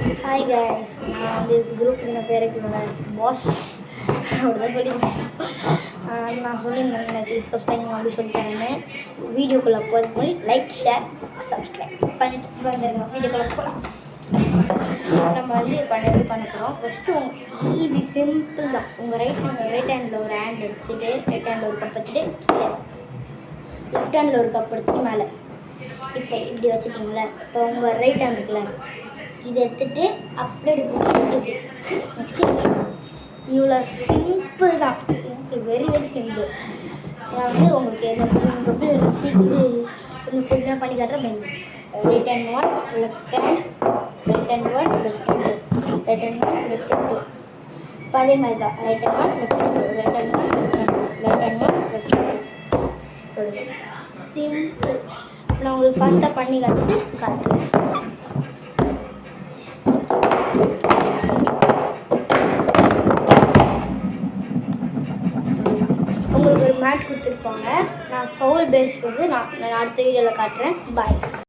Hi guys, நான் வந்து குரூப்புக்கு நான் பேர் வைக்கணும் பாஸ் அப்படிதான் சொல்லியிருக்கேன். நான் சொல்லியிருந்தேன் எனக்கு சப்ஸ்கிரைப் அப்படி சொல்லிட்டேன்னு. வீடியோக்குள்ளே போகிறதுக்கு முன்னாடி லைக் ஷேர் சப்ஸ்கிரைப் பண்ணிட்டு வந்துடுங்க. வீடியோக்குள்ளே போகலாம். நம்ம வந்து பண்ண போகிறோம். ஃபஸ்ட்டு ஈஸி சிம்பிள் தான். உங்கள் ரைட் ஹேண்டில் ஒரு ஹேண்ட் எடுத்துகிட்டு ரைட் ஹேண்டில் ஒரு கப் எடுத்துகிட்டு லெஃப்ட் ஹேண்டில் ஒரு கப் எடுத்துகிட்டு மேலே இப்போ இப்படி வச்சுட்டிங்களே. இப்போ உங்கள் ரைட் ஹேண்ட் இருக்குல்ல, இதை எடுத்துகிட்டு அப்படியே நெக்ஸ்ட்டு இவ்வளோ சிம்பிள் தான். Simple, very very simple. நான் வந்து உங்களுக்கு எப்படி கொஞ்சம் பொறுமையாக பண்ணி காட்டுறேன். Right hand one, left hand, right hand one, left hand, right hand one, left hand. இப்போ அதே மாதிரி தான். Right hand one, left hand, right hand one, right hand one, left hand. Simple. நான் உங்களுக்கு ஃபாஸ்ட்டாக பண்ணி காட்டுறேன். உங்களுக்கு ஒரு மேட் கொடுத்துருப்பாங்க. நான் ஃபவுல் பேஸ்க்கு வந்து நான் அடுத்த வீடியோவில் காட்டுறேன். பாய்.